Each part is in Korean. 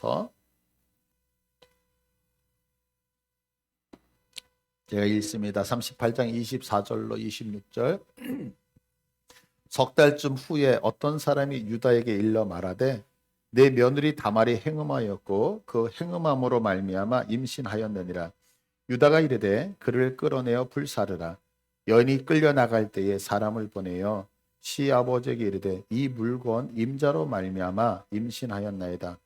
4절부터 제가 읽습니다. 38장 24절로 26절. 석 달쯤 후에 어떤 사람이 유다에게 일러 말하되 내 며느리 다말이 행음하였고 그 행음함으로 말미암아 임신하였느니라. 유다가 이르되 그를 끌어내어 불사르라. 여인이 끌려나갈 때에 사람을 보내어 시아버지에게 이르되 이 물건 임자로 말미암아 임신하였나이다.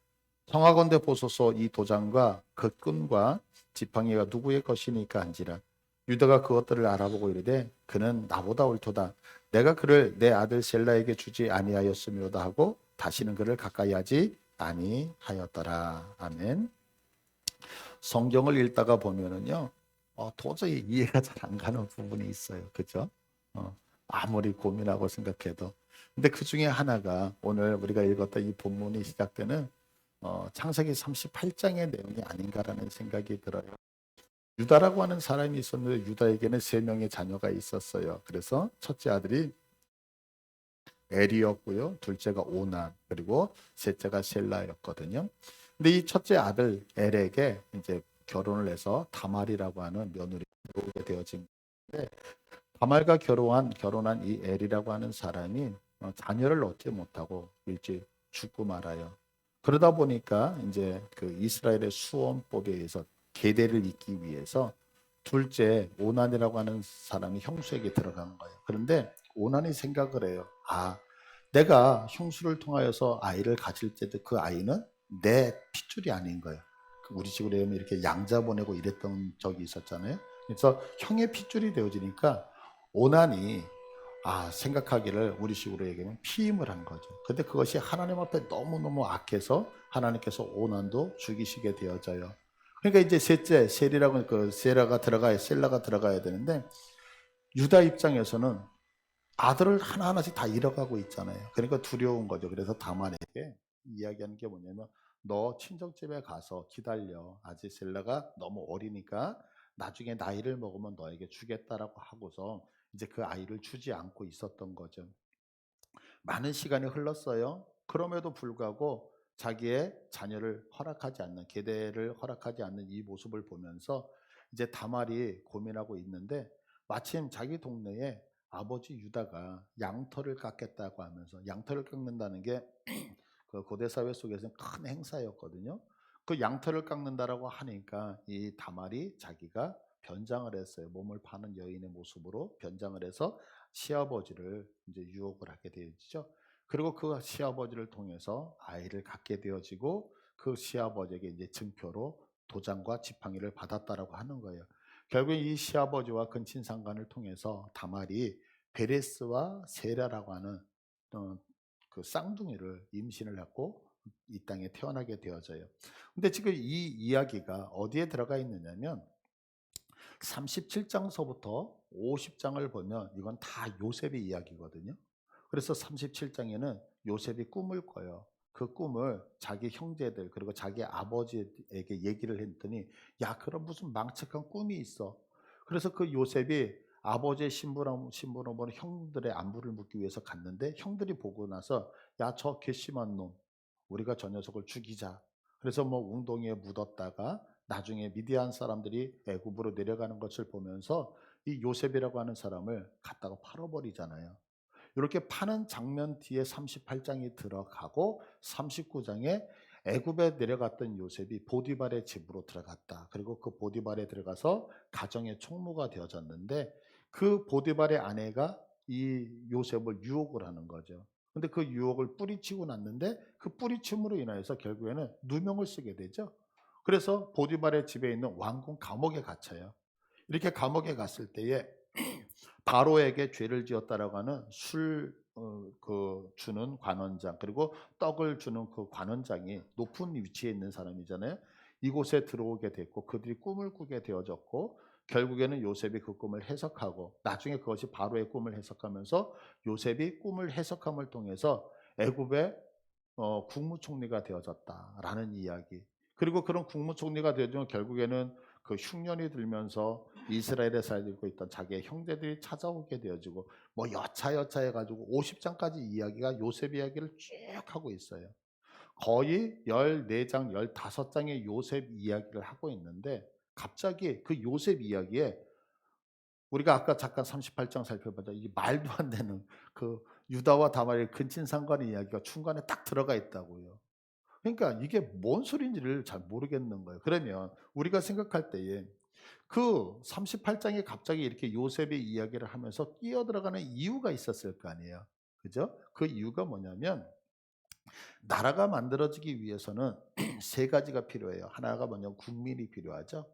청하건대 보소서 이 도장과 그 끈과 지팡이가 누구의 것이니까 한지라. 유다가 그것들을 알아보고 이르되 그는 나보다 옳도다. 내가 그를 내 아들 셀라에게 주지 아니하였음이로다 하고 다시는 그를 가까이 하지 아니하였더라. 아멘. 성경을 읽다가 보면은요, 도저히 이해가 잘 안 가는 부분이 있어요. 그죠? 아무리 고민하고 생각해도. 근데 그 중에 하나가 오늘 우리가 읽었던 이 본문이 시작되는 창세기 38장의 내용이 아닌가라는 생각이 들어요. 유다라고 하는 사람이 있었는데 유다에게는 3명의 자녀가 있었어요. 그래서 첫째 아들이 엘이었고요. 둘째가 오난, 그리고 셋째가 셀라였거든요. 근데 이 첫째 아들 엘에게 이제 결혼을 해서 다말이라고 하는 며느리가 오게 되어진 건데, 다말과 결혼한 이 엘이라고 하는 사람이 자녀를 얻지 못하고 일찍 죽고 말아요. 그러다 보니까 이제 그 이스라엘의 수원법에 의해서 계대를 잇기 위해서 둘째 오난이라고 하는 사람이 형수에게 들어간 거예요. 그런데 오난이 생각을 해요. 내가 형수를 통하여서 아이를 가질 때도 그 아이는 내 핏줄이 아닌 거예요. 우리 식으로 하면 이렇게 양자 보내고 이랬던 적이 있었잖아요. 그래서 형의 핏줄이 되어지니까 오난이 생각하기를 우리 식으로 얘기하면 피임을 한 거죠. 근데 그것이 하나님 앞에 너무너무 악해서 하나님께서 오난도 죽이시게 되어져요. 그러니까 이제 셋째 셀이라고 셀라가 들어가야 되는데 유다 입장에서는 아들을 하나하나씩 다 잃어가고 있잖아요. 그러니까 두려운 거죠. 그래서 다말에게 이야기하는 게 뭐냐면 너 친정집에 가서 기다려. 아직 셀라가 너무 어리니까 나중에 나이를 먹으면 너에게 주겠다라고 하고서 이제 그 아이를 주지 않고 있었던 거죠. 많은 시간이 흘렀어요. 그럼에도 불구하고 자기의 자녀를 허락하지 않는, 계대를 허락하지 않는 이 모습을 보면서 이제 다말이 고민하고 있는데 마침 자기 동네에 아버지 유다가 양털을 깎겠다고 하면서, 양털을 깎는다는 게 그 고대 사회 속에서는 큰 행사였거든요. 그 양털을 깎는다라고 하니까 이 다말이 자기가 변장을 했어요. 몸을 파는 여인의 모습으로 변장을 해서 시아버지를 이제 유혹을 하게 되죠. 그리고 그 시아버지를 통해서 아이를 갖게 되어지고 그 시아버지에게 이제 증표로 도장과 지팡이를 받았다라고 하는 거예요. 결국 이 시아버지와 근친상간을 통해서 다말이 베레스와 세라라고 하는 그 쌍둥이를 임신을 했고 이 땅에 태어나게 되어져요. 근데 지금 이 이야기가 어디에 들어가 있느냐면 37장서부터 50장을 보면 이건 다 요셉의 이야기거든요. 그래서 37장에는 요셉이 꿈을 꿔요. 그 꿈을 자기 형제들 그리고 자기 아버지에게 얘기를 했더니 야, 그런 무슨 망측한 꿈이 있어. 그래서 그 요셉이 아버지의 신부름으로 형들의 안부를 묻기 위해서 갔는데 형들이 보고 나서 야, 저 괘씸한 놈 우리가 저 녀석을 죽이자. 그래서 뭐 웅덩이에 묻었다가 나중에 미디안 사람들이 애굽으로 내려가는 것을 보면서 이 요셉이라고 하는 사람을 갖다가 팔아버리잖아요. 이렇게 파는 장면 뒤에 38장이 들어가고 39장에 애굽에 내려갔던 요셉이 보디발의 집으로 들어갔다. 그리고 그 보디발에 들어가서 가정의 총무가 되어졌는데 그 보디발의 아내가 이 요셉을 유혹을 하는 거죠. 근데 그 유혹을 뿌리치고 났는데 그 뿌리침으로 인해서 결국에는 누명을 쓰게 되죠. 그래서 보디발의 집에 있는 왕궁 감옥에 갇혀요. 이렇게 감옥에 갔을 때에 바로에게 죄를 지었다라고 하는 그 주는 관원장 그리고 떡을 주는 그 관원장이 높은 위치에 있는 사람이잖아요. 이곳에 들어오게 됐고 그들이 꿈을 꾸게 되어졌고 결국에는 요셉이 그 꿈을 해석하고 나중에 그것이 바로의 꿈을 해석하면서 요셉이 꿈을 해석함을 통해서 애굽의 국무총리가 되어졌다라는 이야기. 그리고 그런 국무총리가 되어지면 결국에는 그 흉년이 들면서 이스라엘에 살고 있던 자기의 형제들이 찾아오게 되어지고 뭐 여차여차 해가지고 50장까지 이야기가 요셉 이야기를 쭉 하고 있어요. 거의 14장, 15장의 요셉 이야기를 하고 있는데 갑자기 그 요셉 이야기에 우리가 아까 잠깐 38장 살펴보자 이 말도 안 되는 그 유다와 다말의 근친상간의 이야기가 중간에 딱 들어가 있다고요. 그러니까 이게 뭔 소리인지를 잘 모르겠는 거예요. 그러면 우리가 생각할 때에 그 38장에 갑자기 이렇게 요셉의 이야기를 하면서 끼어들어가는 이유가 있었을 거 아니에요. 그죠? 그 이유가 뭐냐면 나라가 만들어지기 위해서는 세 가지가 필요해요. 하나가 뭐냐 국민이 필요하죠.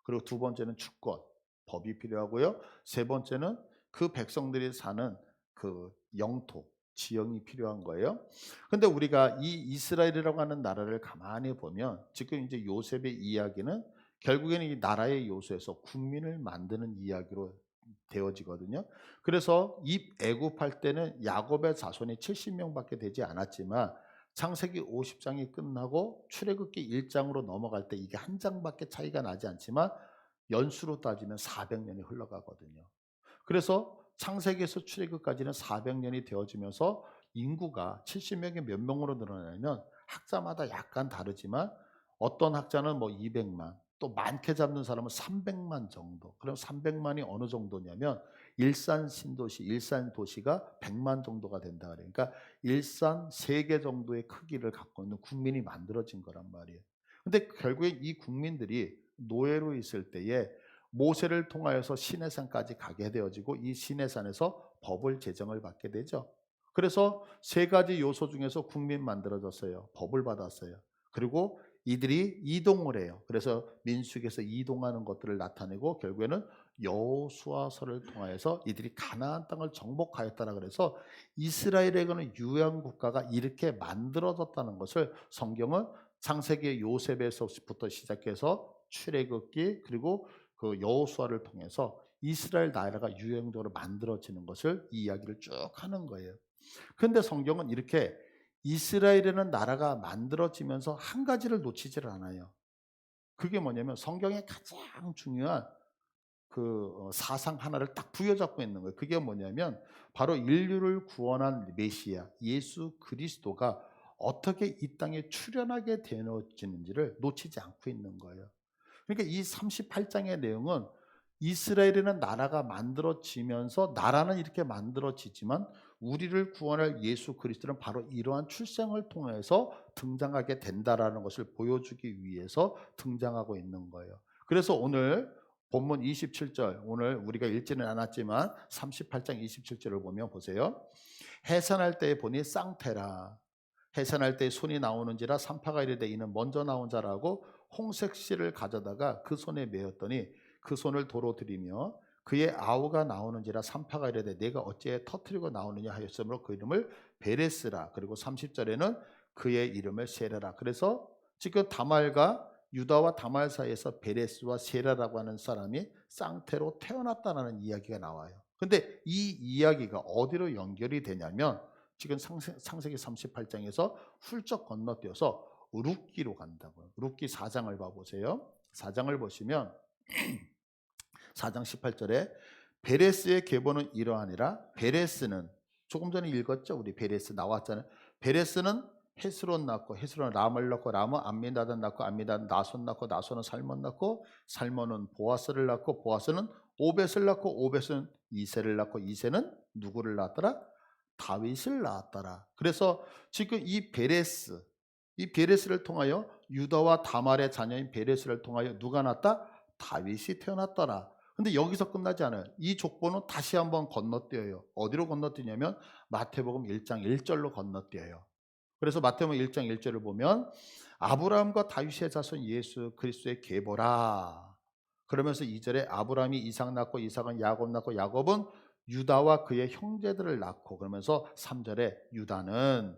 그리고 두 번째는 주권, 법이 필요하고요. 세 번째는 그 백성들이 사는 그 영토, 지형이 필요한 거예요. 근데 우리가 이 이스라엘이라고 하는 나라를 가만히 보면 지금 이제 요셉의 이야기는 결국에는 이 나라의 요소에서 국민을 만드는 이야기로 되어지거든요. 그래서 이 애굽할 때는 야곱의 자손이 70명밖에 되지 않았지만 창세기 50장이 끝나고 출애굽기 1장으로 넘어갈 때 이게 한 장밖에 차이가 나지 않지만 연수로 따지면 400년이 흘러가거든요. 그래서 창세기에서 출애굽까지는 400년이 되어지면서 인구가 70명이 몇 명으로 늘어나냐면 학자마다 약간 다르지만 어떤 학자는 뭐 200만, 또 많게 잡는 사람은 300만 정도. 그럼 300만이 어느 정도냐면 일산 신도시, 일산 도시가 100만 정도가 된다 그래요. 그러니까 일산 3개 정도의 크기를 갖고 있는 국민이 만들어진 거란 말이에요. 근데 결국에 이 국민들이 노예로 있을 때에 모세를 통하여서 시내산까지 가게 되어지고 이 시내산에서 법을 제정을 받게 되죠. 그래서 세 가지 요소 중에서 국민 만들어졌어요. 법을 받았어요. 그리고 이들이 이동을 해요. 그래서 민수기에서 이동하는 것들을 나타내고 결국에는 여호수아서를 통하여서 이들이 가나안 땅을 정복하였다라 그래서 이스라엘에게는 유한 국가가 이렇게 만들어졌다는 것을 성경은 창세기 요셉에서부터 시작해서 출애굽기 그리고 그 여호수아를 통해서 이스라엘 나라가 유형적으로 만들어지는 것을 이 이야기를 쭉 하는 거예요. 그런데 성경은 이렇게 이스라엘이라는 나라가 만들어지면서 한 가지를 놓치질 않아요. 그게 뭐냐면 성경의 가장 중요한 그 사상 하나를 딱 부여잡고 있는 거예요. 그게 뭐냐면 바로 인류를 구원한 메시아 예수 그리스도가 어떻게 이 땅에 출현하게 되어지는지를 놓치지 않고 있는 거예요. 그러니까 이 38장의 내용은 이스라엘이라는 나라가 만들어지면서 나라는 이렇게 만들어지지만 우리를 구원할 예수 그리스도는 바로 이러한 출생을 통해서 등장하게 된다라는 것을 보여주기 위해서 등장하고 있는 거예요. 그래서 오늘 본문 27절 오늘 우리가 읽지는 않았지만 38장 27절을 보면 보세요. 해산할 때에 보니 쌍태라 해산할 때 손이 나오는지라 산파가 이르되 이는 먼저 나온 자라고 홍색 실을 가져다가 그 손에 메었더니 그 손을 도로 들이며 그의 아우가 나오는지라 산파가 이르되 내가 어찌해 터뜨리고 나오느냐 하였으므로 그 이름을 베레스라. 그리고 30절에는 그의 이름을 세라라. 그래서 지금 다말과 유다와 다말 사이에서 베레스와 세라라고 하는 사람이 쌍태로 태어났다는 이야기가 나와요. 근데 이 이야기가 어디로 연결이 되냐면 지금 창세기 38장에서 훌쩍 건너뛰어서 룻기로 간다고요. 룻기 4장을 봐보세요. 4장을 보시면 4장 18절에 베레스의 계보는 이러하니라. 베레스는 조금 전에 읽었죠. 우리 베레스 나왔잖아요. 베레스는 헤스론 낳고 헤스론은 람을 낳고 람은 암미나단 낳고 암미나단 나손 낳고 나손은 살몬 낳고 살몬은 보아스를 낳고 보아스는 오벳을 낳고 오벳은 이새를 낳고 이새는 누구를 낳았더라? 다윗을 낳았더라. 그래서 지금 이 베레스를 통하여 유다와 다말의 자녀인 베레스를 통하여 누가 낳았다? 다윗이 태어났더라. 근데 여기서 끝나지 않아요. 이 족보는 다시 한번 건너뛰어요. 어디로 건너뛰냐면 마태복음 1장 1절로 건너뛰어요. 그래서 마태복음 1장 1절을 보면 아브라함과 다윗의 자손 예수 그리스도의 계보라. 그러면서 2절에 아브라함이 이삭 낳고 이삭은 야곱 낳고 야곱은 유다와 그의 형제들을 낳고 그러면서 3절에 유다는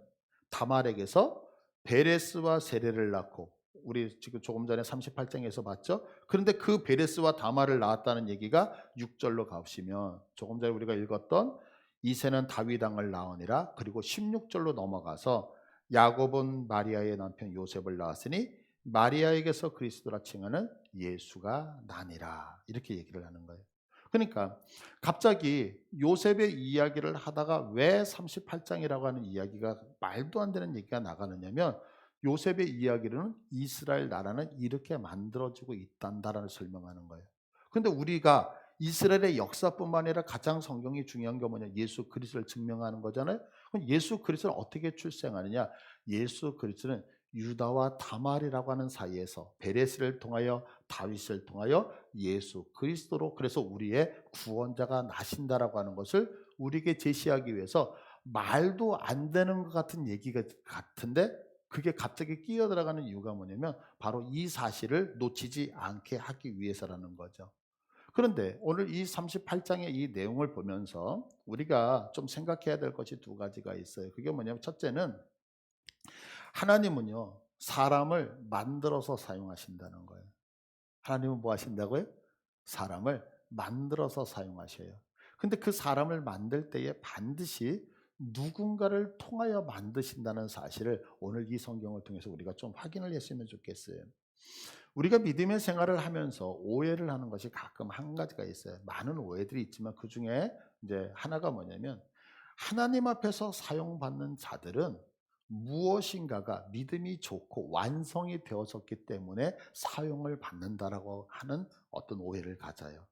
다말에게서 베레스와 세레를 낳고 우리 지금 조금 전에 38장에서 봤죠? 그런데 그 베레스와 다말을 낳았다는 얘기가 6절로 가보시면 조금 전에 우리가 읽었던 이새는 다윗 왕을 낳으니라. 그리고 16절로 넘어가서 야곱은 마리아의 남편 요셉을 낳았으니 마리아에게서 그리스도라 칭하는 예수가 나니라. 이렇게 얘기를 하는 거예요. 그러니까 갑자기 요셉의 이야기를 하다가 왜 38장이라고 하는 이야기가 말도 안 되는 얘기가 나가느냐면 요셉의 이야기로는 이스라엘 나라는 이렇게 만들어지고 있단다라는 설명하는 거예요. 근데 우리가 이스라엘의 역사뿐만 아니라 가장 성경이 중요한 게 뭐냐? 예수 그리스도를 증명하는 거잖아요. 그럼 예수 그리스도는 어떻게 출생하느냐? 예수 그리스도는 유다와 다말이라고 하는 사이에서 베레스를 통하여 다윗을 통하여 예수 그리스도로, 그래서 우리의 구원자가 나신다라고 하는 것을 우리에게 제시하기 위해서, 말도 안 되는 것 같은 얘기가 같은데 그게 갑자기 끼어 들어가는 이유가 뭐냐면 바로 이 사실을 놓치지 않게 하기 위해서라는 거죠. 그런데 오늘 이 38장의 이 내용을 보면서 우리가 좀 생각해야 될 것이 두 가지가 있어요. 그게 뭐냐면, 첫째는 하나님은요, 사람을 만들어서 사용하신다는 거예요. 하나님은 뭐 하신다고요? 사람을 만들어서 사용하셔요. 근데 그 사람을 만들 때에 반드시 누군가를 통하여 만드신다는 사실을 오늘 이 성경을 통해서 우리가 좀 확인을 했으면 좋겠어요. 우리가 믿음의 생활을 하면서 오해를 하는 것이 가끔 한 가지가 있어요. 많은 오해들이 있지만 그 중에 이제 하나가 뭐냐면, 하나님 앞에서 사용받는 자들은 무엇인가가 믿음이 좋고 완성이 되어졌기 때문에 사용을 받는다라고 하는 어떤 오해를 가져요.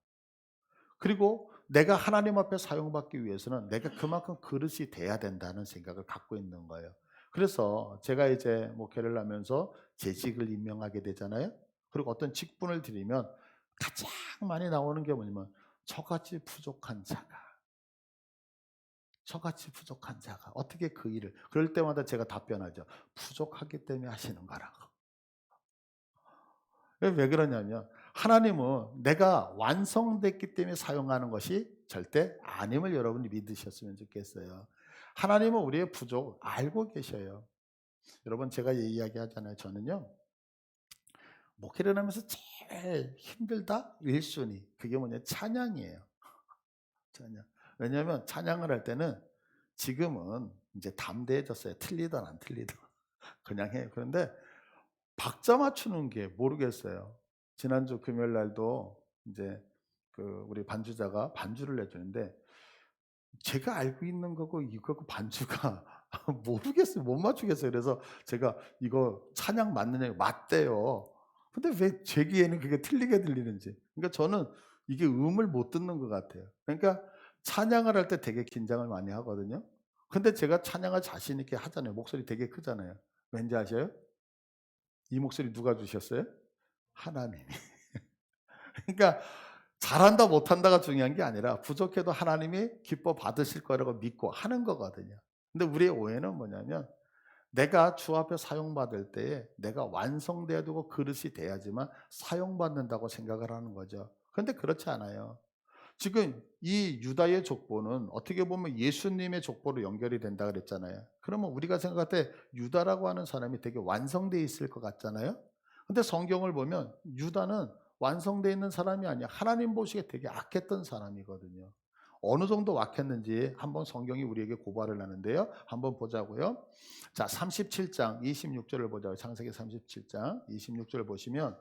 그리고 내가 하나님 앞에 사용받기 위해서는 내가 그만큼 그릇이 돼야 된다는 생각을 갖고 있는 거예요. 그래서 제가 이제 목회를 하면서 재직을 임명하게 되잖아요. 그리고 어떤 직분을 드리면 가장 많이 나오는 게 뭐냐면, 저같이 부족한 자가, 저같이 부족한 자가 어떻게 그 일을, 그럴 때마다 제가 답변하죠. 부족하기 때문에 하시는 거라고. 왜 그러냐면, 하나님은 내가 완성됐기 때문에 사용하는 것이 절대 아님을 여러분이 믿으셨으면 좋겠어요. 하나님은 우리의 부족 알고 계셔요. 여러분, 제가 이야기하잖아요. 저는요, 목회를 하면서 제일 힘들다 1순위, 그게 뭐냐, 찬양이에요. 찬양. 왜냐하면 찬양을 할 때는 지금은 이제 담대해졌어요. 틀리든 안 틀리든 그냥 해요. 그런데 박자 맞추는 게 모르겠어요. 지난주 금요일 날도 이제 그 우리 반주자가 반주를 해주는데, 제가 알고 있는 거고 이거 반주가 모르겠어요. 못 맞추겠어요. 그래서 제가 이거 찬양 맞느냐, 맞대요. 근데 왜 제 귀에는 그게 틀리게 들리는지. 그러니까 저는 이게 음을 못 듣는 것 같아요. 그러니까 찬양을 할 때 되게 긴장을 많이 하거든요. 근데 제가 찬양을 자신 있게 하잖아요. 목소리 되게 크잖아요. 왠지 아셔요? 이 목소리 누가 주셨어요? 하나님이. 그러니까 잘한다 못한다가 중요한 게 아니라 부족해도 하나님이 기뻐 받으실 거라고 믿고 하는 거거든요. 근데 우리의 오해는 뭐냐면, 내가 주 앞에 사용받을 때에 내가 완성돼야 되고 그릇이 돼야지만 사용받는다고 생각을 하는 거죠. 그런데 그렇지 않아요. 지금 이 유다의 족보는 어떻게 보면 예수님의 족보로 연결이 된다 그랬잖아요. 그러면 우리가 생각할 때 유다라고 하는 사람이 되게 완성돼 있을 것 같잖아요. 근데 성경을 보면 유다는 완성돼 있는 사람이 아니야. 하나님 보시기에 되게 악했던 사람이거든요. 어느 정도 악했는지 한번 성경이 우리에게 고발을 하는데요. 한번 보자고요. 자, 37장 26절을 보자고요. 창세기 37장 26절을 보시면,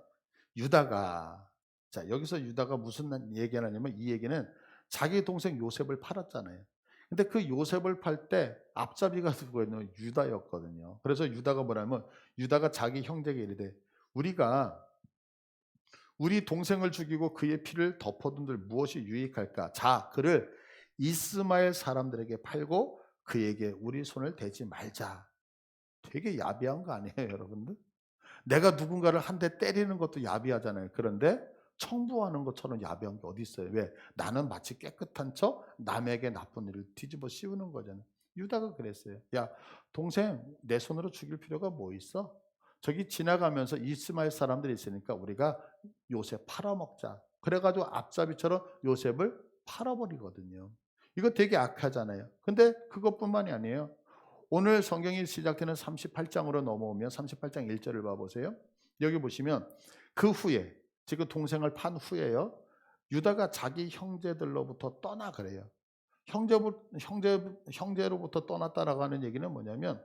유다가, 자, 여기서 유다가 무슨 얘기를 하냐면, 이 얘기는 자기 동생 요셉을 팔았잖아요. 근데 그 요셉을 팔 때 앞잡이가 누구였냐면 유다였거든요. 그래서 유다가 뭐냐면, 유다가 자기 형제에게 이르되, 우리가 우리 동생을 죽이고 그의 피를 덮어둔들 무엇이 유익할까? 자, 그를 이스마엘 사람들에게 팔고 그에게 우리 손을 대지 말자. 되게 야비한 거 아니에요, 여러분들? 내가 누군가를 한 대 때리는 것도 야비하잖아요. 그런데 청부하는 것처럼 야비한 게 어디 있어요? 왜? 나는 마치 깨끗한 척 남에게 나쁜 일을 뒤집어 씌우는 거잖아요. 유다가 그랬어요. 야, 동생 내 손으로 죽일 필요가 뭐 있어? 저기 지나가면서 이스마엘 사람들이 있으니까 우리가 요셉 팔아먹자. 그래가지고 앞잡이처럼 요셉을 팔아버리거든요. 이거 되게 악하잖아요. 근데 그것뿐만이 아니에요. 오늘 성경이 시작되는 38장으로 넘어오면 38장 1절을 봐보세요. 여기 보시면 그 후에, 지금 동생을 판 후에요, 유다가 자기 형제들로부터 떠나 그래요. 형제로부터 떠났다라고 하는 얘기는 뭐냐면,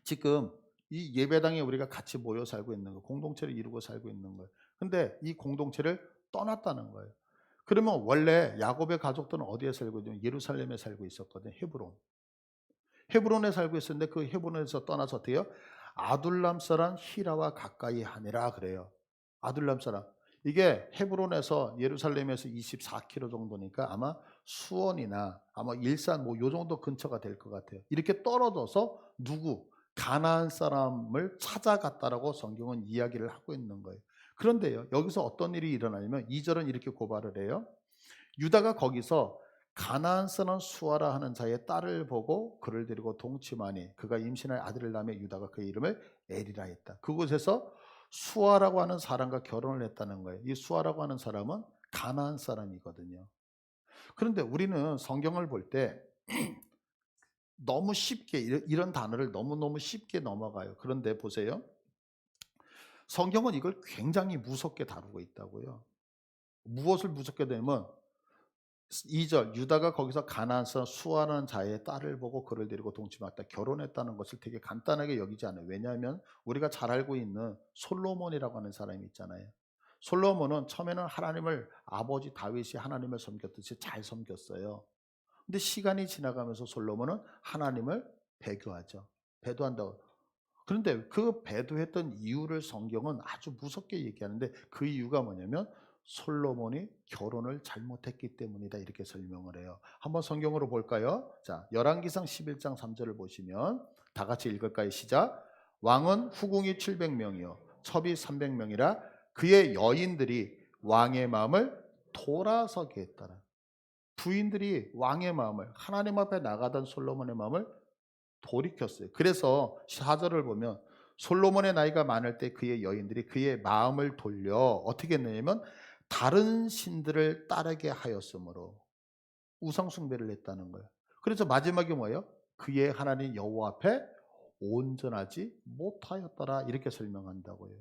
지금 이 예배당에 우리가 같이 모여 살고 있는 거, 공동체를 이루고 살고 있는 거예요. 근데 이 공동체를 떠났다는 거예요. 그러면 원래 야곱의 가족들은 어디에 살고 있냐면 예루살렘에 살고 있었거든요. 헤브론에 살고 있었는데 그 헤브론에서 떠나서 어때요? 아둘람 사람 히라와 가까이 하니라 그래요. 아둘람 사람. 이게 헤브론에서 예루살렘에서 24km 정도니까 아마 수원이나 아마 일산 뭐 요 정도 근처가 될 것 같아요. 이렇게 떨어져서 누구? 가나안 사람을 찾아갔다라고 성경은 이야기를 하고 있는 거예요. 그런데요, 여기서 어떤 일이 일어나냐면 2절은 이렇게 고발을 해요. 유다가 거기서 가나안 사람 수아라 하는 자의 딸을 보고 그를 데리고 동침하니 그가 임신할 아들을 낳으며 유다가 그의 이름을 에리라 했다. 그곳에서 수아라고 하는 사람과 결혼을 했다는 거예요. 이 수아라고 하는 사람은 가나안 사람이거든요. 그런데 우리는 성경을 볼 때 너무 쉽게 이런 단어를 너무너무 쉽게 넘어가요. 그런데 보세요. 성경은 이걸 굉장히 무섭게 다루고 있다고요. 무엇을 무섭게 되면 2절 유다가 거기서 가나안 사람 수아라는 자의 딸을 보고 그를 데리고 동침했다. 결혼했다는 것을 되게 간단하게 여기지 않아요. 왜냐하면 우리가 잘 알고 있는 솔로몬이라고 하는 사람이 있잖아요. 솔로몬은 처음에는 하나님을 아버지 다윗이 하나님을 섬겼듯이 잘 섬겼어요. 근데 시간이 지나가면서 솔로몬은 하나님을 배교하죠. 배도한다고. 그런데 그 배도했던 이유를 성경은 아주 무섭게 얘기하는데 그 이유가 뭐냐면 솔로몬이 결혼을 잘못했기 때문이다 이렇게 설명을 해요. 한번 성경으로 볼까요? 자, 열왕기상 11장 3절을 보시면 다 같이 읽을까요? 시작. 왕은 후궁이 700명이요 첩이 300명이라 그의 여인들이 왕의 마음을 돌아서게 했더라. 부인들이 왕의 마음을 하나님 앞에 나가던 솔로몬의 마음을 돌이켰어요. 그래서 4절을 보면 솔로몬의 나이가 많을 때 그의 여인들이 그의 마음을 돌려 어떻게 했느냐면 다른 신들을 따르게 하였으므로 우상 숭배를 했다는 거예요. 그래서 마지막에 뭐예요? 그의 하나님 여호와 앞에 온전하지 못하였더라 이렇게 설명한다고요.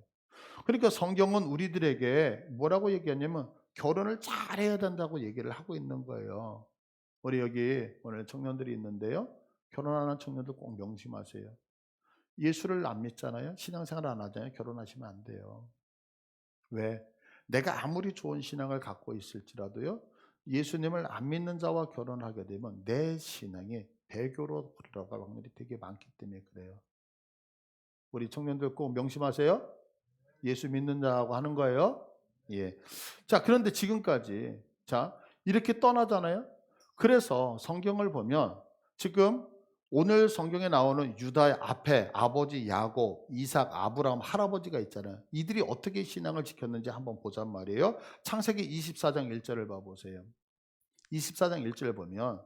그러니까 성경은 우리들에게 뭐라고 얘기하냐면 결혼을 잘해야 된다고 얘기를 하고 있는 거예요. 우리 여기 오늘 청년들이 있는데요. 결혼하는 청년들 꼭 명심하세요. 예수를 안 믿잖아요. 신앙생활 안 하잖아요. 결혼하시면 안 돼요. 왜? 내가 아무리 좋은 신앙을 갖고 있을지라도요. 예수님을 안 믿는 자와 결혼하게 되면 내 신앙이 배교로 들어갈 확률이 되게 많기 때문에 그래요. 우리 청년들 꼭 명심하세요. 예수 믿는 자하고 하는 거예요. 예. 자, 그런데 지금까지 자, 이렇게 떠나잖아요. 그래서 성경을 보면 지금 오늘 성경에 나오는 유다의 앞에 아버지 야곱, 이삭, 아브라함 할아버지가 있잖아요. 이들이 어떻게 신앙을 지켰는지 한번 보잔 말이에요. 창세기 24장 1절을 봐 보세요. 24장 1절을 보면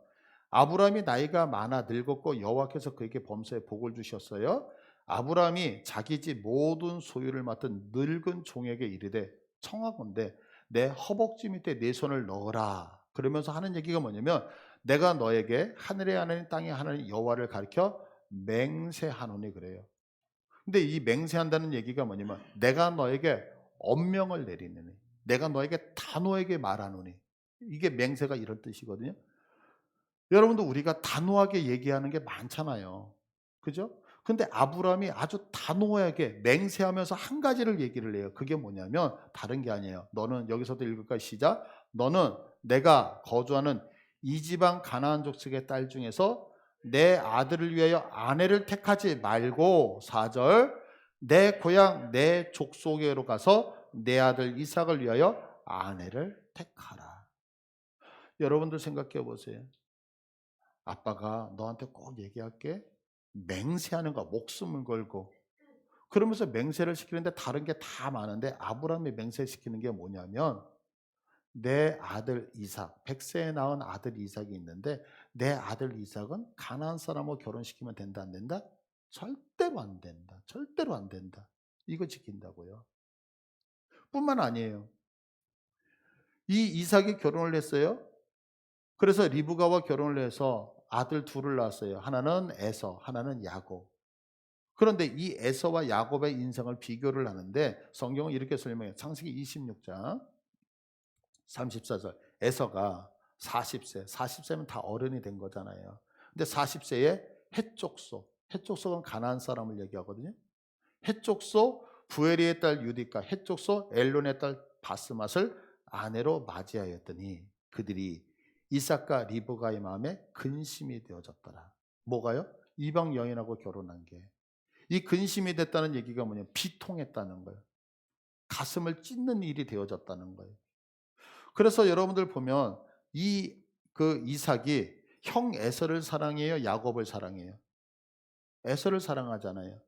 아브라함이 나이가 많아 늙었고 여호와께서 그에게 범사에 복을 주셨어요. 아브라함이 자기 집 모든 소유를 맡은 늙은 종에게 이르되 청하건대 내 허벅지 밑에 내 손을 넣어라. 그러면서 하는 얘기가 뭐냐면 내가 너에게 하늘의 하나님 땅의 하나님 여호와를 가리켜 맹세하노니 그래요. 근데 이 맹세한다는 얘기가 뭐냐면 내가 너에게 엄명을 내리느니 내가 너에게 단호하게 말하노니 이게 맹세가 이런 뜻이거든요. 여러분도 우리가 단호하게 얘기하는 게 많잖아요. 그죠? 근데 아브라함이 아주 단호하게 맹세하면서 한 가지를 얘기를 해요. 그게 뭐냐면 다른 게 아니에요. 너는 여기서도 읽을까요? 시작. 너는 내가 거주하는 이 지방 가나안 족속의 딸 중에서 내 아들을 위하여 아내를 택하지 말고 4절 내 고향 내 족속에로 가서 내 아들 이삭을 위하여 아내를 택하라. 여러분들 생각해 보세요. 아빠가 너한테 꼭 얘기할게. 맹세하는 거 목숨을 걸고 그러면서 맹세를 시키는데 다른 게 다 많은데 아브라함이 맹세시키는 게 뭐냐면 내 아들 이삭 100세에 낳은 아들 이삭이 있는데 내 아들 이삭은 가나안 사람하고 결혼시키면 된다 안 된다? 절대로 안 된다. 절대로 안 된다. 이거 지킨다고요. 뿐만 아니에요. 이 이삭이 결혼을 했어요. 그래서 리브가와 결혼을 해서 아들 둘을 낳았어요. 하나는 에서, 하나는 야곱. 그런데 이 에서와 야곱의 인생을 비교를 하는데 성경은 이렇게 설명해요. 창세기 26장 34절. 에서가 40세, 40세면 다 어른이 된 거잖아요. 근데 40세에 헷족소, 헷족소는 가나안 사람을 얘기하거든요. 헷족소 부에리의 딸 유디카, 헷족소 엘론의 딸 바스맛을 아내로 맞이하였더니 그들이 이삭과 리브가의 마음에 근심이 되어졌더라. 뭐가요? 이방 여인하고 결혼한 게. 이 근심이 됐다는 얘기가 뭐냐면 비통했다는 거예요. 가슴을 찢는 일이 되어졌다는 거예요. 그래서 여러분들 보면 이삭이 형 에서를 사랑해요, 야곱을 사랑해요? 에서를 사랑하잖아요.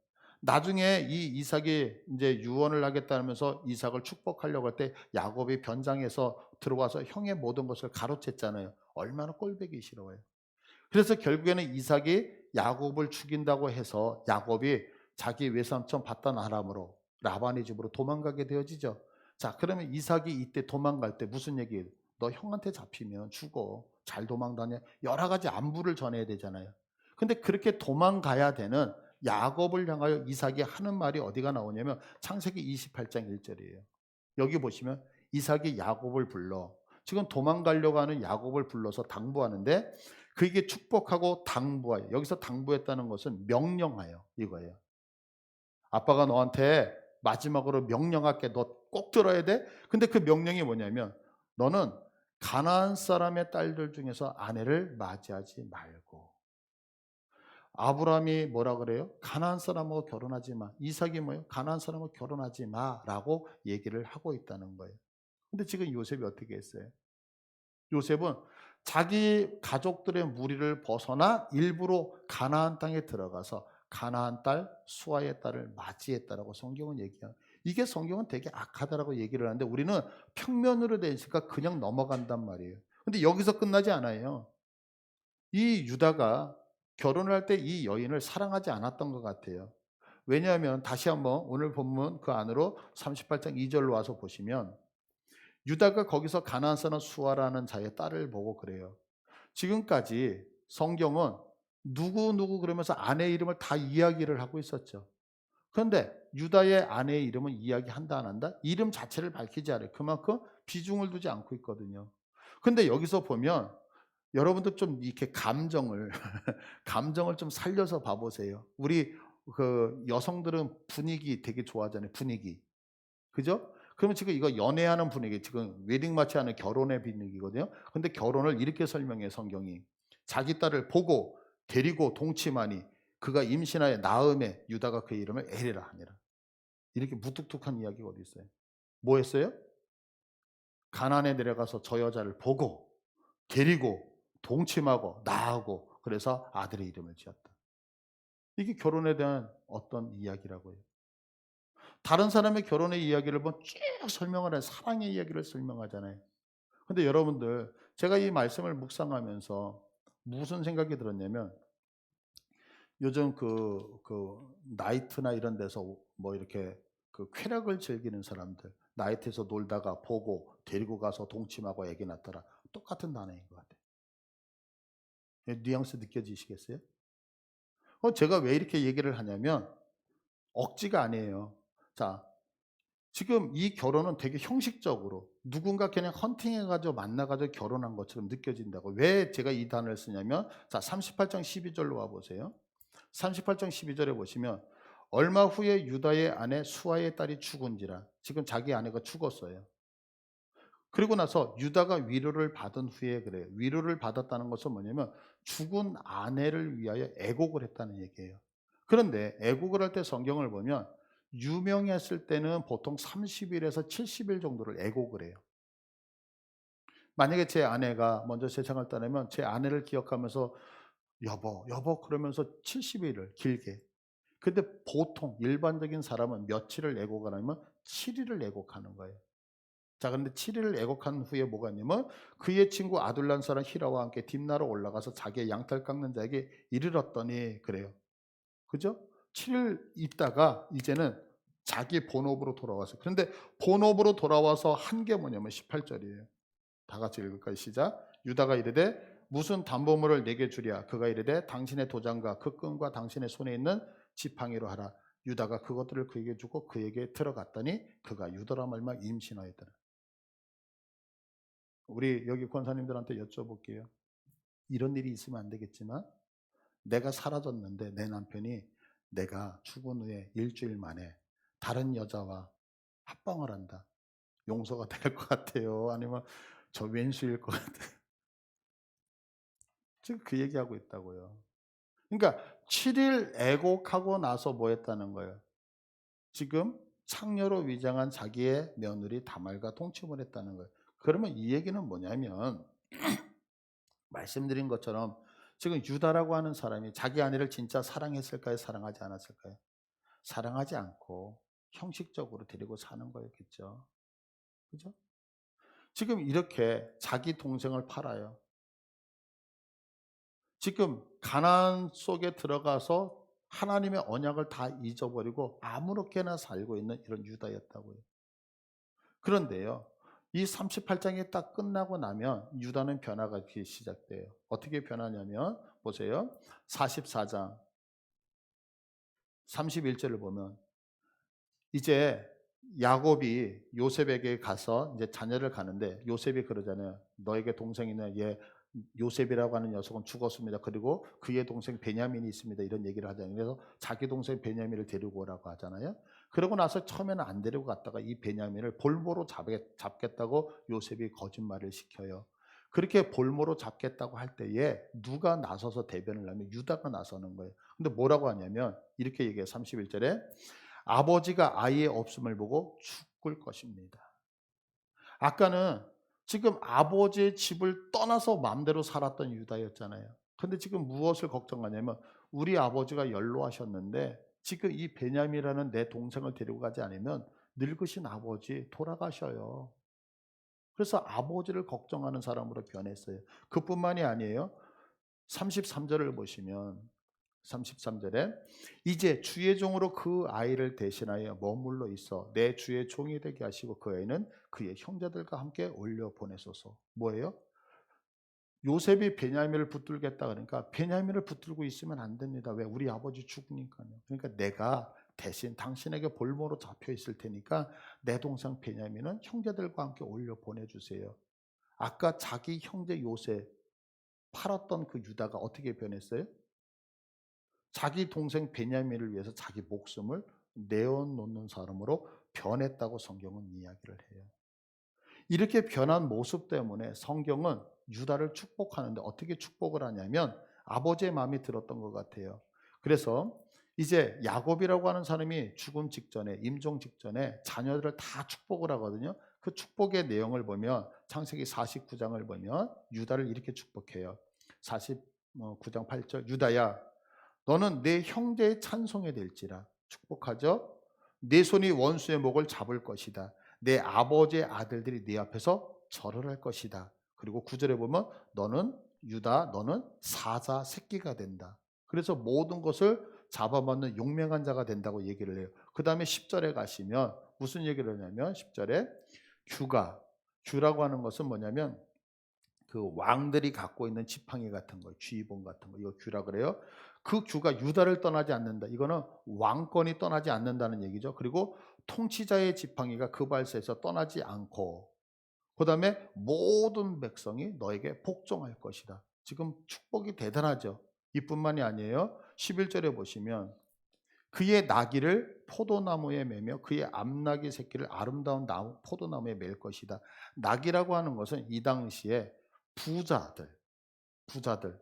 나중에 이 이삭이 이제 유언을 하겠다면서 이삭을 축복하려고 할 때 야곱이 변장해서 들어와서 형의 모든 것을 가로챘잖아요. 얼마나 꼴보기 싫어요. 그래서 결국에는 이삭이 야곱을 죽인다고 해서 야곱이 자기 외삼촌 밧단 아람으로 라반의 집으로 도망가게 되어지죠. 자, 그러면 이삭이 이때 도망갈 때 무슨 얘기예요? 너 형한테 잡히면 죽어. 잘 도망다녀. 여러 가지 안부를 전해야 되잖아요. 근데 그렇게 도망가야 되는 야곱을 향하여 이삭이 하는 말이 어디가 나오냐면 창세기 28장 1절이에요. 여기 보시면 이삭이 야곱을 불러. 지금 도망가려고 하는 야곱을 불러서 당부하는데 그게 축복하고 당부하여. 여기서 당부했다는 것은 명령하여 이거예요. 아빠가 너한테 마지막으로 명령할게. 너 꼭 들어야 돼. 근데 그 명령이 뭐냐면 너는 가나안 사람의 딸들 중에서 아내를 맞이하지 말고. 아브라함이 뭐라 그래요? 가나안 사람하고 결혼하지 마. 이삭이 뭐예요? 가나안 사람하고 결혼하지 마라고 얘기를 하고 있다는 거예요. 근데 지금 요셉이 어떻게 했어요? 요셉은 자기 가족들의 무리를 벗어나 일부러 가나안 땅에 들어가서 가나안 딸 수아의 딸을 맞이했다라고 성경은 얘기해요. 이게 성경은 되게 악하다라고 얘기를 하는데 우리는 평면으로 돼 있으니까 그냥 넘어간단 말이에요. 근데 여기서 끝나지 않아요. 이 유다가 결혼을 할 때 이 여인을 사랑하지 않았던 것 같아요. 왜냐하면 다시 한번 오늘 본문 그 안으로 38장 2절로 와서 보시면 유다가 거기서 가나안 사람 수아라는 자의 딸을 보고 그래요. 지금까지 성경은 누구 그러면서 아내 이름을 다 이야기를 하고 있었죠. 그런데 유다의 아내의 이름은 이야기한다 안 한다? 이름 자체를 밝히지 않아요. 그만큼 비중을 두지 않고 있거든요. 근데 여기서 보면 여러분들 좀 이렇게 감정을 감정을 좀 살려서 봐보세요. 우리 그 여성들은 분위기 되게 좋아하잖아요. 분위기. 그죠? 그러면 지금 이거 연애하는 분위기, 지금 웨딩 마치하는 결혼의 분위기거든요. 근데 결혼을 이렇게 설명해 성경이. 자기 딸을 보고 데리고 동침하니 그가 임신하여 낳음에 유다가 그 이름을 에레라 하니라. 이렇게 무뚝뚝한 이야기가 어디 있어요? 뭐 했어요? 가나안에 내려가서 저 여자를 보고 데리고 동침하고 낳고 그래서 아들의 이름을 지었다. 이게 결혼에 대한 어떤 이야기라고요. 다른 사람의 결혼의 이야기를 보면 쭉 설명을 해 사랑의 이야기를 설명하잖아요. 근데 여러분들 제가 이 말씀을 묵상하면서 무슨 생각이 들었냐면 요즘 그 나이트나 이런 데서 뭐 이렇게 그 쾌락을 즐기는 사람들 나이트에서 놀다가 보고 데리고 가서 동침하고 애기 낳더라. 똑같은 단어인 것 같아요. 뉘앙스 느껴지시겠어요? 제가 왜 이렇게 얘기를 하냐면 억지가 아니에요. 자, 지금 이 결혼은 되게 형식적으로 누군가 그냥 헌팅해가지고 만나가지고 결혼한 것처럼 느껴진다고. 왜 제가 이 단어를 쓰냐면 자 38장 12절로 와보세요. 38장 12절에 보시면 얼마 후에 유다의 아내 수아의 딸이 죽은지라. 지금 자기 아내가 죽었어요. 그리고 나서 유다가 위로를 받은 후에 그래요. 위로를 받았다는 것은 뭐냐면 죽은 아내를 위하여 애곡을 했다는 얘기예요. 그런데 애곡을 할 때 성경을 보면 유명했을 때는 보통 30일에서 70일 정도를 애곡을 해요. 만약에 제 아내가 먼저 세상을 떠나면 제 아내를 기억하면서 여보 그러면서 70일을 길게. 근데 보통 일반적인 사람은 며칠을 애곡을 하냐면 7일을 애곡하는 거예요. 자, 그런데 7일을 애곡한 후에 뭐가 있냐면 그의 친구 아둘람 사람 히라와 함께 딥나로 올라가서 자기의 양털 깎는 자에게 이르렀더니 그래요. 그죠? 7일 있다가 이제는 자기 본업으로 돌아왔어요. 그런데 본업으로 돌아와서 한 게 뭐냐면 18절이에요. 다 같이 읽을까요? 시작. 유다가 이르되 무슨 담보물을 내게 주랴. 그가 이르되 당신의 도장과 그 끈과 당신의 손에 있는 지팡이로 하라. 유다가 그것들을 그에게 주고 그에게 들어갔더니 그가 유다라 말마 임신하였더라. 우리 여기 권사님들한테 여쭤볼게요. 이런 일이 있으면 안 되겠지만 내가 사라졌는데 내 남편이 내가 죽은 후에 일주일 만에 다른 여자와 합방을 한다. 용서가 될 것 같아요? 아니면 저 왼수일 것 같아요? 지금 그 얘기하고 있다고요. 그러니까 7일 애곡하고 나서 뭐 했다는 거예요? 지금 창녀로 위장한 자기의 며느리 다말과 동침을 했다는 거예요. 그러면 이 얘기는 뭐냐면 말씀드린 것처럼 지금 유다라고 하는 사람이 자기 아내를 진짜 사랑했을까요? 사랑하지 않았을까요? 사랑하지 않고 형식적으로 데리고 사는 거였겠죠. 그죠? 지금 이렇게 자기 동생을 팔아요. 지금 가나안 속에 들어가서 하나님의 언약을 다 잊어버리고 아무렇게나 살고 있는 이런 유다였다고요. 그런데요. 이 38장이 딱 끝나고 나면 유다는 변화가 시작돼요. 어떻게 변하냐면 보세요. 44장 31절을 보면 이제 야곱이 요셉에게 가서 이제 자녀를 가는데 요셉이 그러잖아요. 너에게 동생이 있는 얘 요셉이라고 하는 녀석은 죽었습니다. 그리고 그의 동생 베냐민이 있습니다. 이런 얘기를 하잖아요. 그래서 자기 동생 베냐민을 데리고 오라고 하잖아요. 그러고 나서 처음에는 안 데리고 갔다가 이 베냐민을 볼모로 잡겠다고 요셉이 거짓말을 시켜요. 그렇게 볼모로 잡겠다고 할 때에 누가 나서서 대변을 하면 유다가 나서는 거예요. 근데 뭐라고 하냐면 이렇게 얘기해요. 31절에 아버지가 아이의 없음을 보고 죽을 것입니다. 아까는 지금 아버지의 집을 떠나서 마음대로 살았던 유다였잖아요. 근데 지금 무엇을 걱정하냐면 우리 아버지가 연로하셨는데 지금 이 베냐민이라는 내 동생을 데리고 가지 않으면 늙으신 아버지 돌아가셔요. 그래서 아버지를 걱정하는 사람으로 변했어요. 그뿐만이 아니에요. 33절을 보시면 33절에 이제 주의 종으로 그 아이를 대신하여 머물러 있어 내 주의 종이 되게 하시고 그 아이는 그의 형제들과 함께 올려 보내소서. 뭐예요? 요셉이 베냐민을 붙들겠다 그러니까 베냐민을 붙들고 있으면 안 됩니다. 왜? 우리 아버지 죽으니까요. 그러니까 내가 대신 당신에게 볼모로 잡혀 있을 테니까 내 동생 베냐민은 형제들과 함께 올려 보내주세요. 아까 자기 형제 요셉 팔았던 그 유다가 어떻게 변했어요? 자기 동생 베냐민을 위해서 자기 목숨을 내어놓는 사람으로 변했다고 성경은 이야기를 해요. 이렇게 변한 모습 때문에 성경은 유다를 축복하는데 어떻게 축복을 하냐면 아버지의 마음이 들었던 것 같아요. 그래서 이제 야곱이라고 하는 사람이 죽음 직전에 임종 직전에 자녀들을 다 축복을 하거든요. 그 축복의 내용을 보면 창세기 49장을 보면 유다를 이렇게 축복해요. 49장 8절 유다야 너는 내 형제의 찬송이 될지라 축복하죠. 내 손이 원수의 목을 잡을 것이다. 내 아버지의 아들들이 네 앞에서 절을 할 것이다. 그리고 9절에 보면 너는 유다 너는 사자 새끼가 된다. 그래서 모든 것을 잡아먹는 용맹한 자가 된다고 얘기를 해요. 그 다음에 10절에 가시면 무슨 얘기를 하냐면 10절에 규라고 하는 것은 뭐냐면 그 왕들이 갖고 있는 지팡이 같은 거, 쥐봉 같은 거, 이거 규라 그래요. 그 규가 유다를 떠나지 않는다. 이거는 왕권이 떠나지 않는다는 얘기죠. 그리고 통치자의 지팡이가 그 발세에서 떠나지 않고, 그 다음에 모든 백성이 너에게 복종할 것이다. 지금 축복이 대단하죠. 이뿐만이 아니에요. 11절에 보시면 그의 나귀를 포도나무에 매며 그의 암나귀 새끼를 아름다운 포도나무에 맬 것이다. 나귀라고 하는 것은 이 당시에 부자들, 부자들,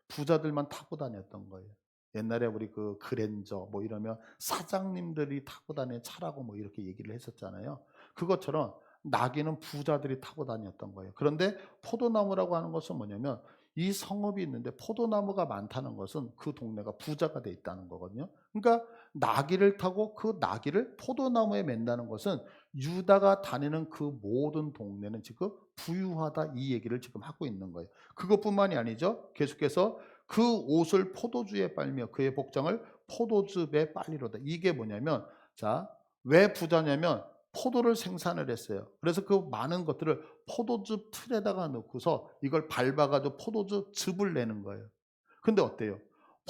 부자들만 타고 다녔던 거예요. 옛날에 우리 그 그랜저 뭐 이러면 사장님들이 타고 다니는 차라고 뭐 이렇게 얘기를 했었잖아요. 그것처럼 나귀는 부자들이 타고 다녔던 거예요. 그런데 포도나무라고 하는 것은 뭐냐면 이 성읍이 있는데 포도나무가 많다는 것은 그 동네가 부자가 돼 있다는 거거든요. 그러니까 나귀를 타고 그 나귀를 포도나무에 맨다는 것은 유다가 다니는 그 모든 동네는 지금 부유하다 이 얘기를 지금 하고 있는 거예요. 그것뿐만이 아니죠. 계속해서 그 옷을 포도주에 빨며 그의 복장을 포도즙에 빨리로다. 이게 뭐냐면 자, 왜 부자냐면 포도를 생산을 했어요. 그래서 그 많은 것들을 포도즙 틀에다가 넣고서 이걸 밟아가지고 포도즙 즙을 내는 거예요. 근데 어때요?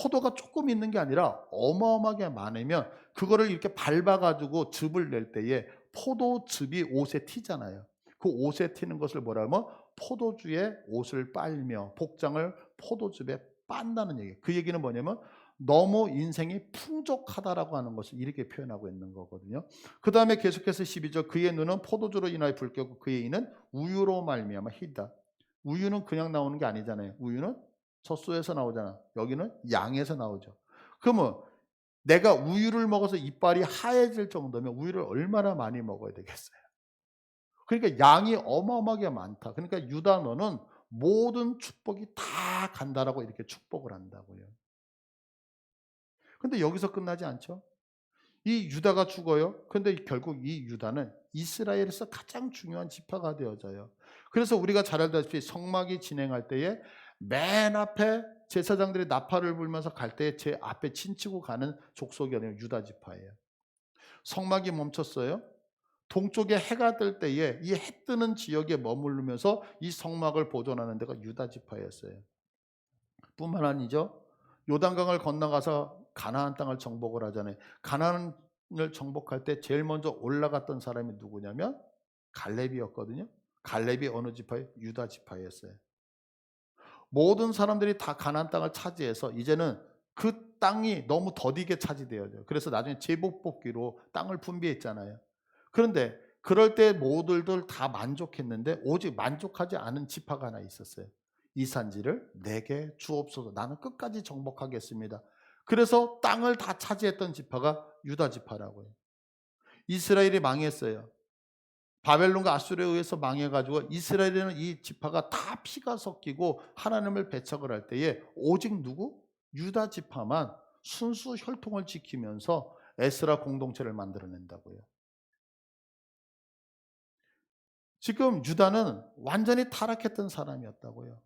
포도가 조금 있는 게 아니라 어마어마하게 많으면 그거를 이렇게 밟아가지고 즙을 낼 때에 포도즙이 옷에 튀잖아요. 그 옷에 튀는 것을 뭐라 하면 포도주에 옷을 빨며 복장을 포도즙에 빤다는 얘기예요. 그 얘기는 뭐냐면 너무 인생이 풍족하다라고 하는 것을 이렇게 표현하고 있는 거거든요. 그 다음에 계속해서 12절 그의 눈은 포도주로 인하여 붉고 그의 이는 우유로 말미암아 희다. 우유는 그냥 나오는 게 아니잖아요. 우유는 젖소에서 나오잖아. 여기는 양에서 나오죠. 그러면 내가 우유를 먹어서 이빨이 하얘질 정도면 우유를 얼마나 많이 먹어야 되겠어요? 그러니까 양이 어마어마하게 많다. 그러니까 유다 너는 모든 축복이 다 간다라고 이렇게 축복을 한다고요. 근데 여기서 끝나지 않죠. 이 유다가 죽어요. 근데 결국 이 유다는 이스라엘에서 가장 중요한 지파가 되어져요. 그래서 우리가 잘 알다시피 성막이 진행할 때에 맨 앞에 제사장들이 나팔을 불면서 갈 때 제 앞에 친치고 가는 족속이 아니라 유다 지파예요. 성막이 멈췄어요. 동쪽에 해가 뜰 때에 이 해 뜨는 지역에 머무르면서 이 성막을 보존하는 데가 유다 지파였어요. 뿐만 아니죠. 요단강을 건너가서 가나안 땅을 정복을 하잖아요. 가나안을 정복할 때 제일 먼저 올라갔던 사람이 누구냐면 갈렙이었거든요. 갈렙이 어느 지파예요? 유다 지파였어요. 모든 사람들이 다 가나안 땅을 차지해서 이제는 그 땅이 너무 더디게 차지되어져요. 그래서 나중에 제복 뽑기로 땅을 분배했잖아요. 그런데 그럴 때 모두들 다 만족했는데 오직 만족하지 않은 지파가 하나 있었어요. 이 산지를 내게 주옵소서. 나는 끝까지 정복하겠습니다. 그래서 땅을 다 차지했던 지파가 유다 지파라고요. 이스라엘이 망했어요. 바벨론과 아수르에 의해서 망해가지고 이스라엘에는 이 지파가 다 피가 섞이고 하나님을 배척을 할 때에 오직 누구? 유다 지파만 순수 혈통을 지키면서 에스라 공동체를 만들어낸다고요. 지금 유다는 완전히 타락했던 사람이었다고요.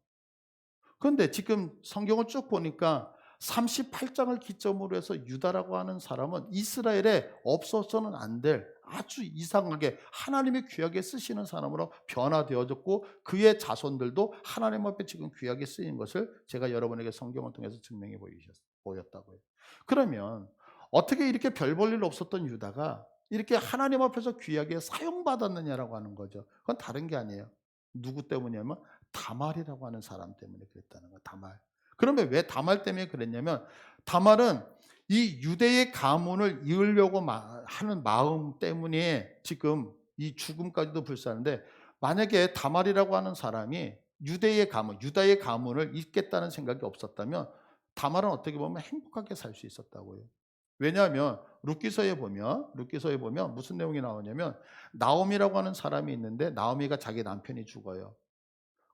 그런데 지금 성경을 쭉 보니까 38장을 기점으로 해서 유다라고 하는 사람은 이스라엘에 없어서는 안 될 아주 이상하게 하나님이 귀하게 쓰시는 사람으로 변화되어졌고 그의 자손들도 하나님 앞에 지금 귀하게 쓰인 것을 제가 여러분에게 성경을 통해서 증명해 보였다고요. 그러면 어떻게 이렇게 별 볼 일 없었던 유다가 이렇게 하나님 앞에서 귀하게 사용받았느냐라고 하는 거죠. 그건 다른 게 아니에요. 누구 때문이냐면 다말이라고 하는 사람 때문에 그랬다는 거예요. 다말. 그러면 왜 다말 때문에 그랬냐면 다말은 이 유대의 가문을 이으려고 하는 마음 때문에 지금 이 죽음까지도 불사하는데 만약에 다말이라고 하는 사람이 유대의 가문, 유다의 가문을 잇겠다는 생각이 없었다면 다말은 어떻게 보면 행복하게 살 수 있었다고요. 왜냐하면 룻기서에 보면 무슨 내용이 나오냐면 나오미라고 하는 사람이 있는데 나오미가 자기 남편이 죽어요.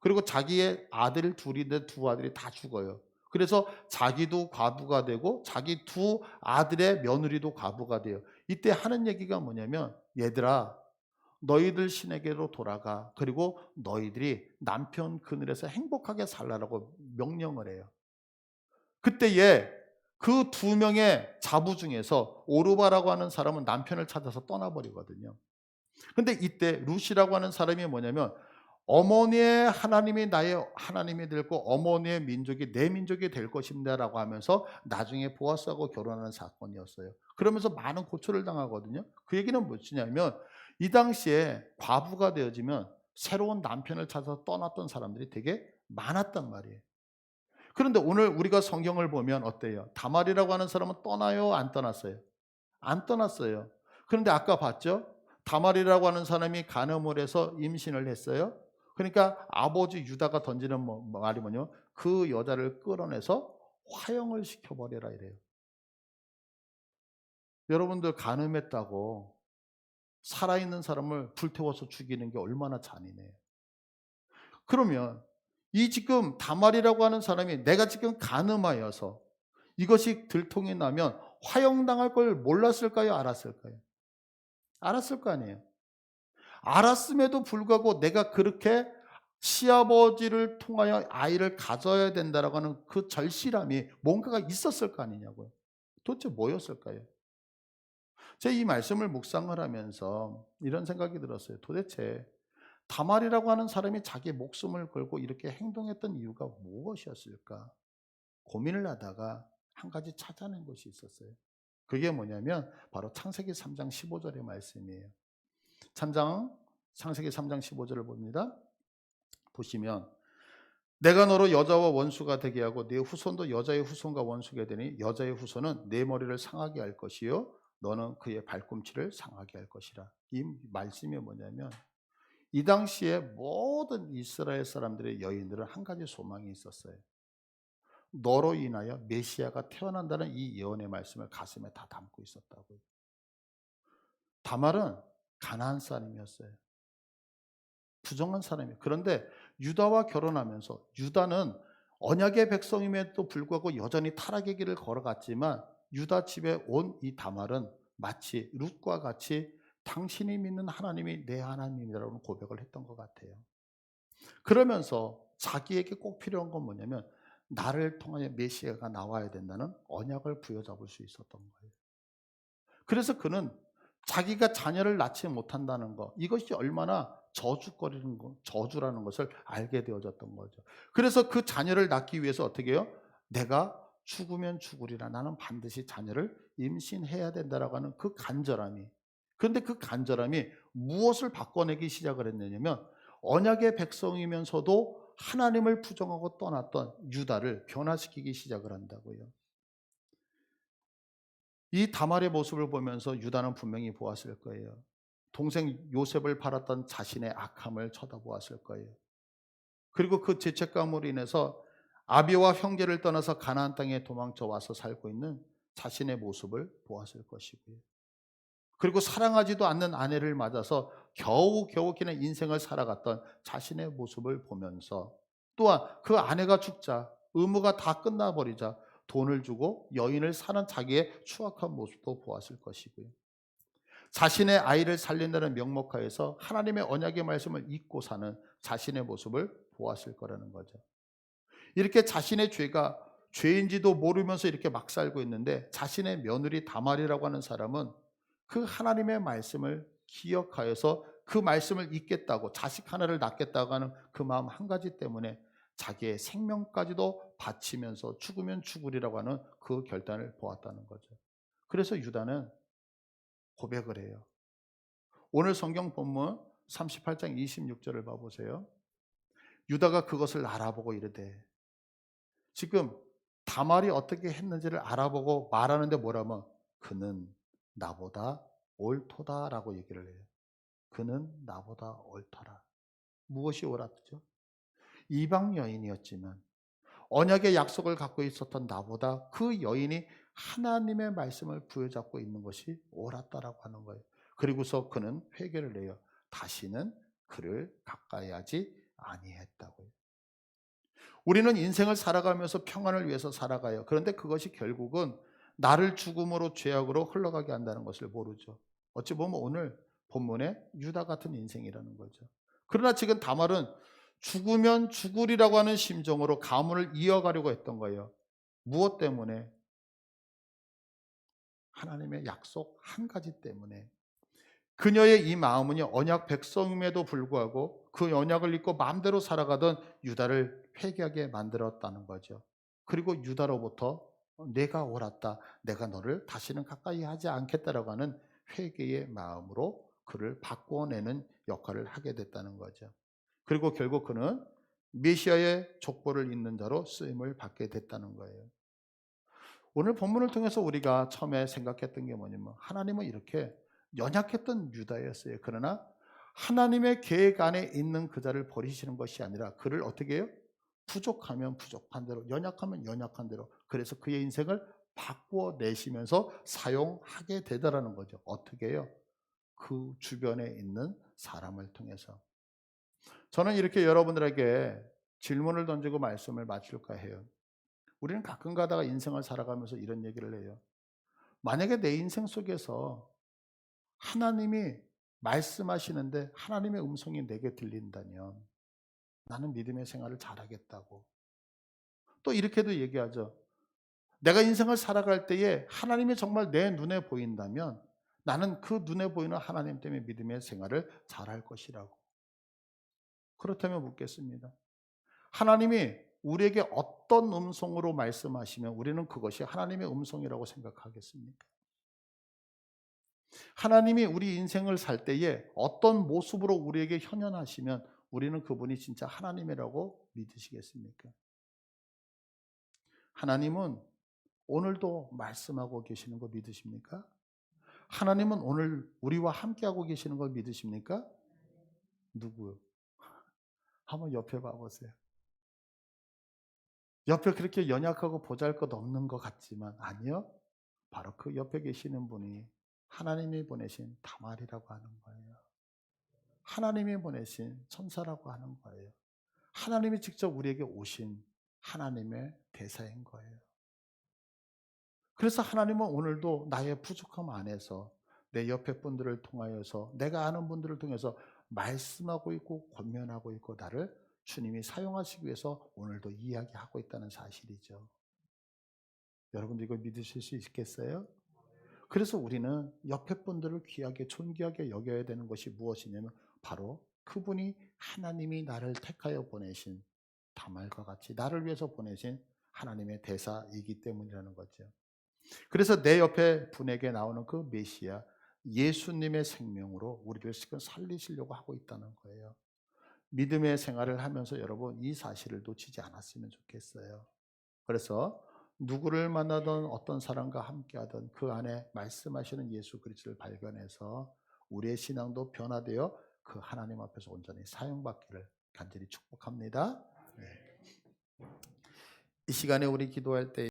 그리고 자기의 아들 둘인데 두 아들이 다 죽어요. 그래서 자기도 과부가 되고 자기 두 아들의 며느리도 과부가 돼요. 이때 하는 얘기가 뭐냐면 얘들아 너희들 신에게로 돌아가. 그리고 너희들이 남편 그늘에서 행복하게 살라라고 명령을 해요. 그때에 그 두 명의 자부 중에서 오르바라고 하는 사람은 남편을 찾아서 떠나버리거든요. 근데 이때 룻이라고 하는 사람이 뭐냐면 어머니의 하나님이 나의 하나님이 되고 어머니의 민족이 내 민족이 될 것입니다라고 하면서 나중에 보아스하고 결혼하는 사건이었어요. 그러면서 많은 고초를 당하거든요. 그 얘기는 무엇이냐면 이 당시에 과부가 되어지면 새로운 남편을 찾아서 떠났던 사람들이 되게 많았단 말이에요. 그런데 오늘 우리가 성경을 보면 어때요? 다말이라고 하는 사람은 떠나요? 안 떠났어요? 안 떠났어요. 그런데 아까 봤죠? 다말이라고 하는 사람이 간음을 해서 임신을 했어요. 그러니까 아버지 유다가 던지는 말이 뭐냐면 그 여자를 끌어내서 화형을 시켜버려라 이래요. 여러분들 간음했다고 살아있는 사람을 불태워서 죽이는 게 얼마나 잔인해요. 그러면 이 지금 다말이라고 하는 사람이 내가 지금 간음하여서 이것이 들통이 나면 화형당할 걸 몰랐을까요? 알았을까요? 알았을 거 아니에요. 알았음에도 불구하고 내가 그렇게 시아버지를 통하여 아이를 가져야 된다라고 하는 그 절실함이 뭔가가 있었을 거 아니냐고요. 도대체 뭐였을까요? 제가 이 말씀을 묵상을 하면서 이런 생각이 들었어요. 도대체 다말이라고 하는 사람이 자기 목숨을 걸고 이렇게 행동했던 이유가 무엇이었을까? 고민을 하다가 한 가지 찾아낸 것이 있었어요. 그게 뭐냐면 바로 창세기 3장 15절의 말씀이에요. 창세기 3장 15절을 봅니다. 보시면 내가 너로 여자와 원수가 되게 하고 네 후손도 여자의 후손과 원수가 되니 여자의 후손은 네 머리를 상하게 할 것이요 너는 그의 발꿈치를 상하게 할 것이라. 이 말씀이 뭐냐면 이 당시에 모든 이스라엘 사람들의 여인들은 한 가지 소망이 있었어요. 너로 인하여 메시아가 태어난다는 이 예언의 말씀을 가슴에 다 담고 있었다고요. 다말은 가나안 사람이었어요. 부정한 사람이에요. 그런데 유다와 결혼하면서 유다는 언약의 백성임에도 불구하고 여전히 타락의 길을 걸어갔지만 유다 집에 온 이 다말은 마치 룻과 같이 당신이 믿는 하나님이 내 하나님이라는 고백을 했던 것 같아요. 그러면서 자기에게 꼭 필요한 건 뭐냐면 나를 통하여 메시아가 나와야 된다는 언약을 부여잡을 수 있었던 거예요. 그래서 그는 자기가 자녀를 낳지 못한다는 것, 이것이 얼마나 저주거리는 거, 저주라는 것을 알게 되어졌던 거죠. 그래서 그 자녀를 낳기 위해서 어떻게 해요? 내가 죽으면 죽으리라. 나는 반드시 자녀를 임신해야 된다라고 하는 그 간절함이. 그런데 그 간절함이 무엇을 바꿔내기 시작을 했느냐면 언약의 백성이면서도 하나님을 부정하고 떠났던 유다를 변화시키기 시작을 한다고요. 이 다말의 모습을 보면서 유다는 분명히 보았을 거예요. 동생 요셉을 팔았던 자신의 악함을 쳐다보았을 거예요. 그리고 그 죄책감으로 인해서 아비와 형제를 떠나서 가나안 땅에 도망쳐 와서 살고 있는 자신의 모습을 보았을 것이고요. 그리고 사랑하지도 않는 아내를 맞아서 겨우 그냥 인생을 살아갔던 자신의 모습을 보면서 또한 그 아내가 죽자 의무가 다 끝나버리자 돈을 주고 여인을 사는 자기의 추악한 모습도 보았을 것이고요. 자신의 아이를 살린다는 명목하에서 하나님의 언약의 말씀을 잊고 사는 자신의 모습을 보았을 거라는 거죠. 이렇게 자신의 죄가 죄인지도 모르면서 이렇게 막 살고 있는데 자신의 며느리 다말이라고 하는 사람은 그 하나님의 말씀을 기억하여서 그 말씀을 잊겠다고 자식 하나를 낳겠다고 하는 그 마음 한 가지 때문에 자기의 생명까지도 바치면서 죽으면 죽으리라고 하는 그 결단을 보았다는 거죠. 그래서 유다는 고백을 해요. 오늘 성경 본문 38장 26절을 봐보세요. 유다가 그것을 알아보고 이르되 지금 다말이 어떻게 했는지를 알아보고 말하는데 뭐라면 그는 나보다 옳도다라고 얘기를 해요. 그는 나보다 옳더라. 무엇이 옳았죠? 이방 여인이었지만 언약의 약속을 갖고 있었던 나보다 그 여인이 하나님의 말씀을 부여잡고 있는 것이 옳았다라고 하는 거예요. 그리고서 그는 회개를 해요. 다시는 그를 가까이 하지 아니했다고요. 우리는 인생을 살아가면서 평안을 위해서 살아가요. 그런데 그것이 결국은 나를 죽음으로 죄악으로 흘러가게 한다는 것을 모르죠. 어찌 보면 오늘 본문에 유다 같은 인생이라는 거죠. 그러나 지금 다말은 죽으면 죽으리라고 하는 심정으로 가문을 이어가려고 했던 거예요. 무엇 때문에? 하나님의 약속 한 가지 때문에. 그녀의 이 마음은요, 언약 백성임에도 불구하고 그 언약을 잊고 마음대로 살아가던 유다를 회개하게 만들었다는 거죠. 그리고 유다로부터 내가 옳았다. 내가 너를 다시는 가까이 하지 않겠다라고 하는 회개의 마음으로 그를 바꿔내는 역할을 하게 됐다는 거죠. 그리고 결국 그는 메시아의 족보를 잇는 자로 쓰임을 받게 됐다는 거예요. 오늘 본문을 통해서 우리가 처음에 생각했던 게 뭐냐면 하나님은 이렇게 연약했던 유다였어요. 그러나 하나님의 계획 안에 있는 그 자를 버리시는 것이 아니라 그를 어떻게 해요? 부족하면 부족한 대로, 연약하면 연약한 대로. 그래서 그의 인생을 바꾸어 내시면서 사용하게 되더라는 거죠. 어떻게 해요? 그 주변에 있는 사람을 통해서. 저는 이렇게 여러분들에게 질문을 던지고 말씀을 마칠까 해요. 우리는 가끔 가다가 인생을 살아가면서 이런 얘기를 해요. 만약에 내 인생 속에서 하나님이 말씀하시는데 하나님의 음성이 내게 들린다면 나는 믿음의 생활을 잘하겠다고. 또 이렇게도 얘기하죠. 내가 인생을 살아갈 때에 하나님이 정말 내 눈에 보인다면 나는 그 눈에 보이는 하나님 때문에 믿음의 생활을 잘할 것이라고. 그렇다면 묻겠습니다. 하나님이 우리에게 어떤 음성으로 말씀하시면 우리는 그것이 하나님의 음성이라고 생각하겠습니까? 하나님이 우리 인생을 살 때에 어떤 모습으로 우리에게 현현하시면 우리는 그분이 진짜 하나님이라고 믿으시겠습니까? 하나님은 오늘도 말씀하고 계시는 거 믿으십니까? 하나님은 오늘 우리와 함께하고 계시는 걸 믿으십니까? 누구요? 한번 옆에 봐보세요. 옆에 그렇게 연약하고 보잘것없는 것 같지만 아니요. 바로 그 옆에 계시는 분이 하나님이 보내신 다말이라고 하는 거예요. 하나님이 보내신 천사라고 하는 거예요. 하나님이 직접 우리에게 오신 하나님의 대사인 거예요. 그래서 하나님은 오늘도 나의 부족함 안에서 내 옆에 분들을 통하여서 내가 아는 분들을 통해서 말씀하고 있고 권면하고 있고 나를 주님이 사용하시기 위해서 오늘도 이야기하고 있다는 사실이죠. 여러분들 이거 믿으실 수 있겠어요? 그래서 우리는 옆에 분들을 귀하게 존귀하게 여겨야 되는 것이 무엇이냐면 바로 그분이 하나님이 나를 택하여 보내신 다말과 같이 나를 위해서 보내신 하나님의 대사이기 때문이라는 거죠. 그래서 내 옆에 분에게 나오는 그 메시아 예수님의 생명으로 우리를 지금 살리시려고 하고 있다는 거예요. 믿음의 생활을 하면서 여러분 이 사실을 놓치지 않았으면 좋겠어요. 그래서 누구를 만나든 어떤 사람과 함께하든 그 안에 말씀하시는 예수 그리스도를 발견해서 우리의 신앙도 변화되어 그 하나님 앞에서 온전히 사용받기를 간절히 축복합니다. 네. 이 시간에 우리 기도할 때